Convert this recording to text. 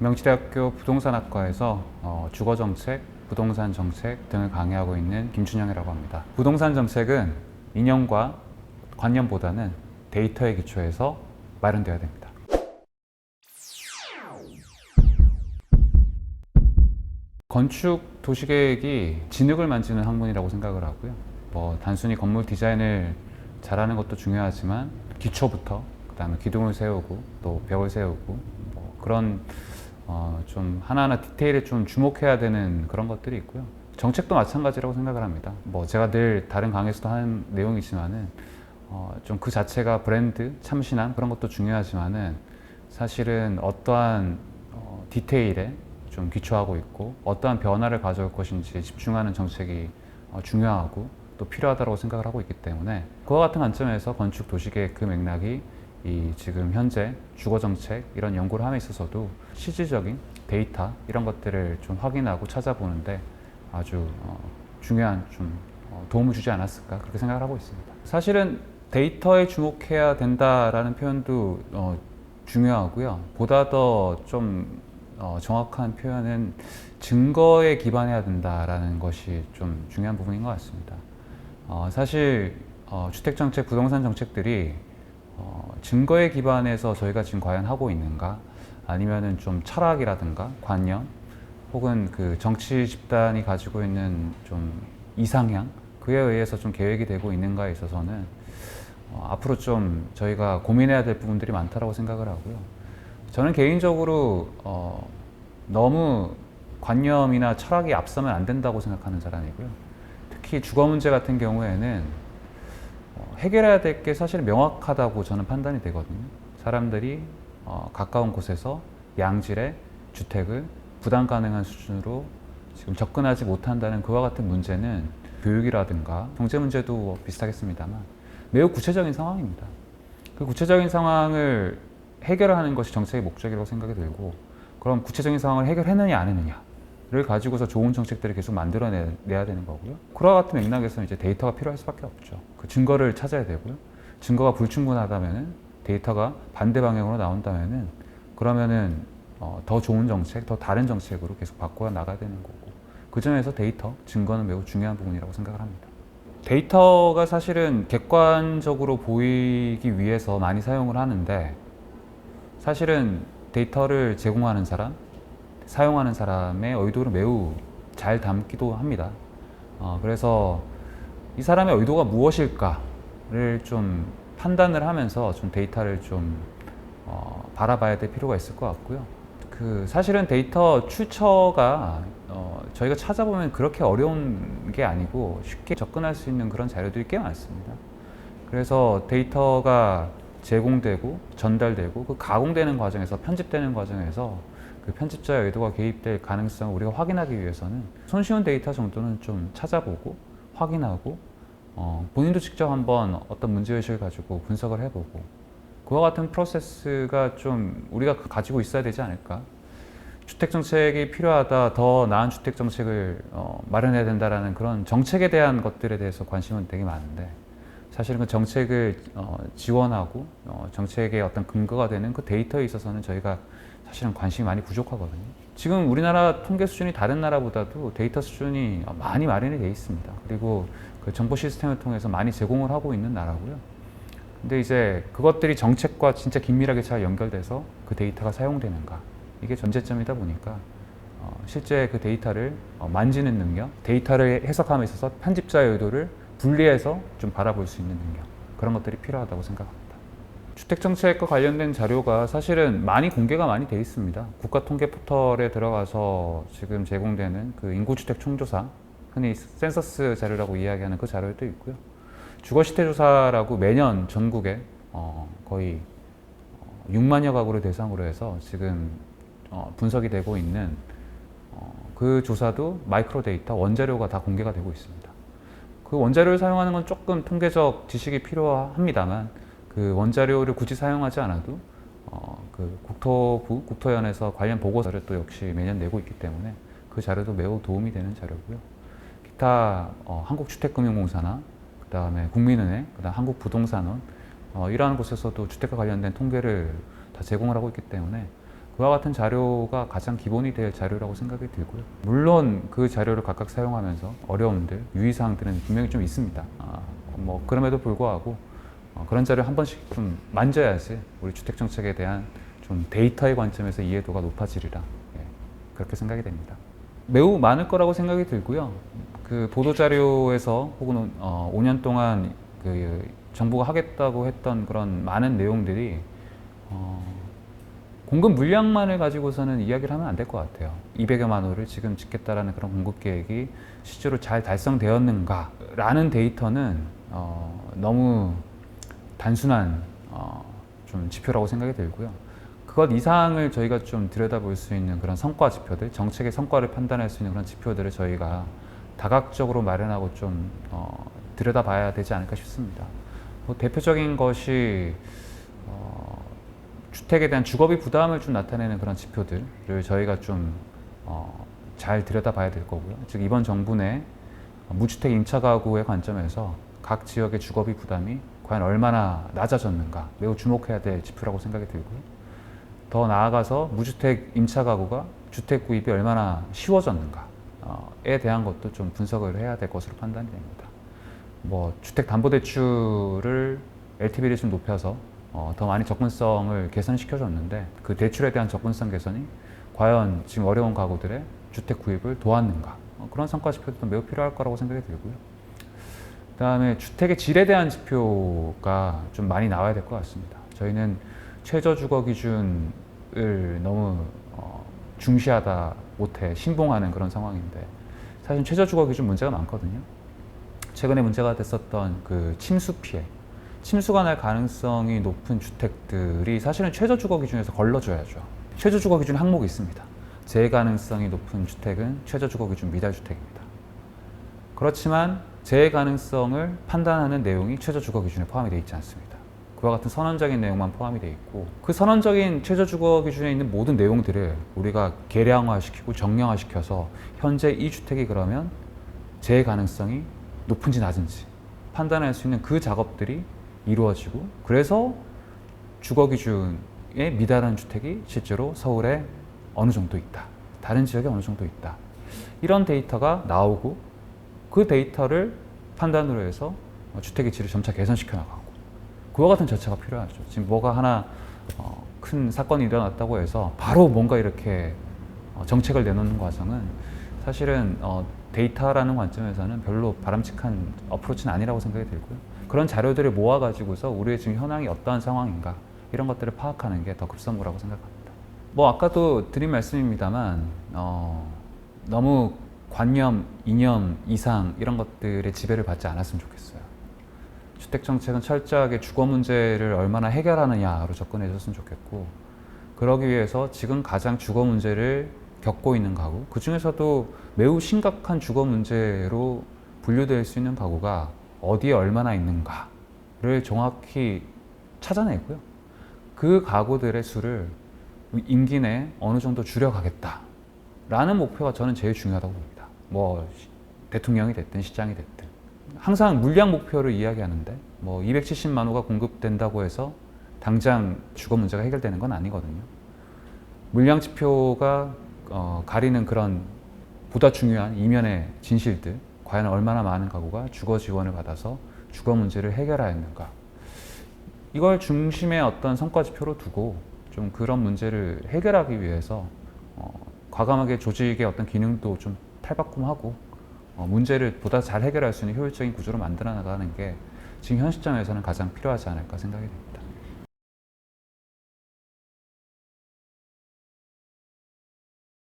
명지대학교 부동산학과에서 주거정책, 부동산 정책 등을 강의하고 있는 김준영이라고 합니다. 부동산 정책은 이념과 관념보다는 데이터에 기초해서 마련되어야 됩니다. 건축 도시계획이 진흙을 만지는 학문이라고 생각을 하고요. 단순히 건물 디자인을 잘하는 것도 중요하지만 기초부터 그다음에 기둥을 세우고 또 벽을 세우고 그런 좀 하나하나 디테일에 좀 주목해야 되는 그런 것들이 있고요. 정책도 마찬가지라고 생각을 합니다. 제가 늘 다른 강의에서도 하는 내용이지만은 좀 그 자체가 브랜드, 참신함 그런 것도 중요하지만은 사실은 어떠한 디테일에 좀 기초하고 있고 어떠한 변화를 가져올 것인지 집중하는 정책이 중요하고 또 필요하다고 생각을 하고 있기 때문에 그와 같은 관점에서 건축 도시계획 그 맥락이 이 지금 현재 주거정책 이런 연구를 함에 있어서도 실질적인 데이터 이런 것들을 좀 확인하고 찾아보는데 아주 중요한 좀 도움을 주지 않았을까 그렇게 생각을 하고 있습니다. 사실은 데이터에 주목해야 된다라는 표현도 중요하고요. 보다 더 좀 정확한 표현은 증거에 기반해야 된다라는 것이 좀 중요한 부분인 것 같습니다. 사실 주택정책, 부동산 정책들이 증거에 기반해서 저희가 지금 과연 하고 있는가 아니면은 좀 철학이라든가 관념 혹은 그 정치 집단이 가지고 있는 좀 이상향 그에 의해서 좀 계획이 되고 있는가에 있어서는 앞으로 좀 저희가 고민해야 될 부분들이 많다고 생각을 하고요. 저는 개인적으로 너무 관념이나 철학이 앞서면 안 된다고 생각하는 사람이고요. 특히 주거 문제 같은 경우에는 해결해야 될 게 사실 명확하다고 저는 판단이 되거든요. 사람들이 가까운 곳에서 양질의 주택을 부담 가능한 수준으로 지금 접근하지 못한다는 그와 같은 문제는 교육이라든가 경제 문제도 비슷하겠습니다만 매우 구체적인 상황입니다. 그 구체적인 상황을 해결하는 것이 정책의 목적이라고 생각이 들고 그럼 구체적인 상황을 해결했느냐 안 했느냐를 가지고서 좋은 정책들을 계속 만들어내야 되는 거고요. 그와 같은 맥락에서는 이제 데이터가 필요할 수밖에 없죠. 그 증거를 찾아야 되고요. 증거가 불충분하다면은 데이터가 반대 방향으로 나온다면은 그러면은 더 좋은 정책, 더 다른 정책으로 계속 바꿔 나가야 되는 거고 그 점에서 데이터, 증거는 매우 중요한 부분이라고 생각을 합니다. 데이터가 사실은 객관적으로 보이기 위해서 많이 사용을 하는데 사실은 데이터를 제공하는 사람, 사용하는 사람의 의도를 매우 잘 담기도 합니다. 그래서 이 사람의 의도가 무엇일까를 좀 판단을 하면서 좀 데이터를 좀 바라봐야 될 필요가 있을 것 같고요. 사실은 데이터 출처가 저희가 찾아보면 그렇게 어려운 게 아니고 쉽게 접근할 수 있는 그런 자료들이 꽤 많습니다. 그래서 데이터가 제공되고 전달되고 그 가공되는 과정에서 편집되는 과정에서 그 편집자의 의도가 개입될 가능성을 우리가 확인하기 위해서는 손쉬운 데이터 정도는 좀 찾아보고 확인하고 본인도 직접 한번 어떤 문제의식을 가지고 분석을 해보고 그와 같은 프로세스가 좀 우리가 가지고 있어야 되지 않을까. 주택정책이 필요하다, 더 나은 주택정책을 마련해야 된다라는 그런 정책에 대한 것들에 대해서 관심은 되게 많은데 사실은 그 정책을 지원하고 정책의 어떤 근거가 되는 그 데이터에 있어서는 저희가 사실은 관심이 많이 부족하거든요. 지금 우리나라 통계 수준이 다른 나라보다도 데이터 수준이 많이 마련이 되어 있습니다. 그리고 그 정보 시스템을 통해서 많이 제공을 하고 있는 나라고요. 근데 이제 그것들이 정책과 진짜 긴밀하게 잘 연결돼서 그 데이터가 사용되는가 이게 전제점이다 보니까 실제 그 데이터를 만지는 능력, 데이터를 해석함에 있어서 편집자의 의도를 분리해서 좀 바라볼 수 있는 능력 그런 것들이 필요하다고 생각합니다. 주택정책과 관련된 자료가 사실은 많이 공개가 많이 돼 있습니다. 국가통계 포털에 들어가서 지금 제공되는 그 인구주택 총조사 흔히 센서스 자료라고 이야기하는 그 자료도 있고요. 주거시태조사라고 매년 전국에 거의 6만여 가구를 대상으로 해서 지금 분석이 되고 있는 그 조사도 마이크로 데이터, 원자료가 다 공개가 되고 있습니다. 그 원자료를 사용하는 건 조금 통계적 지식이 필요합니다만 그 원자료를 굳이 사용하지 않아도 그 국토부, 국토연에서 관련 보고서를 또 역시 매년 내고 있기 때문에 그 자료도 매우 도움이 되는 자료고요. 기타 한국주택금융공사나 그 다음에 국민은행, 그 다음 한국부동산원 이러한 곳에서도 주택과 관련된 통계를 다 제공을 하고 있기 때문에 그와 같은 자료가 가장 기본이 될 자료라고 생각이 들고요. 물론 그 자료를 각각 사용하면서 어려움들, 유의사항들은 분명히 좀 있습니다. 뭐 그럼에도 불구하고 그런 자료 한 번씩 좀 만져야지 우리 주택정책에 대한 좀 데이터의 관점에서 이해도가 높아지리라, 예, 그렇게 생각이 됩니다. 매우 많을 거라고 생각이 들고요. 그 보도자료에서 혹은 5년 동안 그 정부가 하겠다고 했던 그런 많은 내용들이 공급 물량만을 가지고서는 이야기를 하면 안 될 것 같아요. 200여만 호를 지금 짓겠다라는 그런 공급 계획이 실제로 잘 달성되었는가라는 데이터는 너무 단순한 좀 지표라고 생각이 들고요. 그것 이상을 저희가 좀 들여다볼 수 있는 그런 성과 지표들, 정책의 성과를 판단할 수 있는 그런 지표들을 저희가 다각적으로 마련하고 좀 들여다봐야 되지 않을까 싶습니다. 뭐 대표적인 것이 주택에 대한 주거비 부담을 좀 나타내는 그런 지표들을 저희가 좀 잘 들여다봐야 될 거고요. 즉 이번 정부 내 무주택 임차 가구의 관점에서 각 지역의 주거비 부담이 과연 얼마나 낮아졌는가 매우 주목해야 될 지표라고 생각이 들고요. 더 나아가서 무주택 임차 가구가 주택 구입이 얼마나 쉬워졌는가에 대한 것도 좀 분석을 해야 될 것으로 판단이 됩니다. 뭐 주택담보대출을 LTV를 좀 높여서 더 많이 접근성을 개선시켜줬는데 그 대출에 대한 접근성 개선이 과연 지금 어려운 가구들의 주택 구입을 도왔는가, 그런 성과 지표도 매우 필요할 거라고 생각이 들고요. 그 다음에 주택의 질에 대한 지표가 좀 많이 나와야 될 것 같습니다. 저희는 최저주거 기준을 너무 중시하다 못해 신봉하는 그런 상황인데 사실 최저주거 기준 문제가 많거든요. 최근에 문제가 됐었던 그 침수 피해, 침수가 날 가능성이 높은 주택들이 사실은 최저주거 기준에서 걸러줘야죠. 최저주거 기준 항목이 있습니다. 재해 가능성이 높은 주택은 최저주거 기준 미달주택입니다. 그렇지만 재해 가능성을 판단하는 내용이 최저주거 기준에 포함이 되어 있지 않습니다. 그와 같은 선언적인 내용만 포함이 되어 있고 그 선언적인 최저주거 기준에 있는 모든 내용들을 우리가 계량화시키고 정량화시켜서 현재 이 주택이 그러면 재해 가능성이 높은지 낮은지 판단할 수 있는 그 작업들이 이루어지고 그래서 주거 기준에 미달한 주택이 실제로 서울에 어느 정도 있다, 다른 지역에 어느 정도 있다, 이런 데이터가 나오고 그 데이터를 판단으로 해서 주택의 질을 점차 개선시켜 나가고 그와 같은 절차가 필요하죠. 지금 뭐가 하나 큰 사건이 일어났다고 해서 바로 뭔가 이렇게 정책을 내놓는 과정은 사실은 데이터라는 관점에서는 별로 바람직한 어프로치는 아니라고 생각이 들고요. 그런 자료들을 모아가지고서 우리의 지금 현황이 어떠한 상황인가 이런 것들을 파악하는 게 더 급선무라고 생각합니다. 뭐 아까도 드린 말씀입니다만 너무 관념, 이념, 이상 이런 것들의 지배를 받지 않았으면 좋겠어요. 주택정책은 철저하게 주거 문제를 얼마나 해결하느냐로 접근해 줬으면 좋겠고 그러기 위해서 지금 가장 주거 문제를 겪고 있는 가구, 그 중에서도 매우 심각한 주거 문제로 분류될 수 있는 가구가 어디에 얼마나 있는가를 정확히 찾아내고요. 그 가구들의 수를 임기 내에 어느 정도 줄여가겠다 라는 목표가 저는 제일 중요하다고 봅니다. 뭐 대통령이 됐든 시장이 됐든 항상 물량 목표를 이야기하는데 뭐 270만 호가 공급된다고 해서 당장 주거 문제가 해결되는 건 아니거든요. 물량 지표가 가리는 그런 보다 중요한 이면의 진실들, 과연 얼마나 많은 가구가 주거 지원을 받아서 주거 문제를 해결하였는가, 이걸 중심의 어떤 성과 지표로 두고 좀 그런 문제를 해결하기 위해서 과감하게 조직의 어떤 기능도 좀 탈바꿈하고 문제를 보다 잘 해결할 수 있는 효율적인 구조로 만들어 나가는 게 지금 현 시점에서는 가장 필요하지 않을까 생각이 됩니다.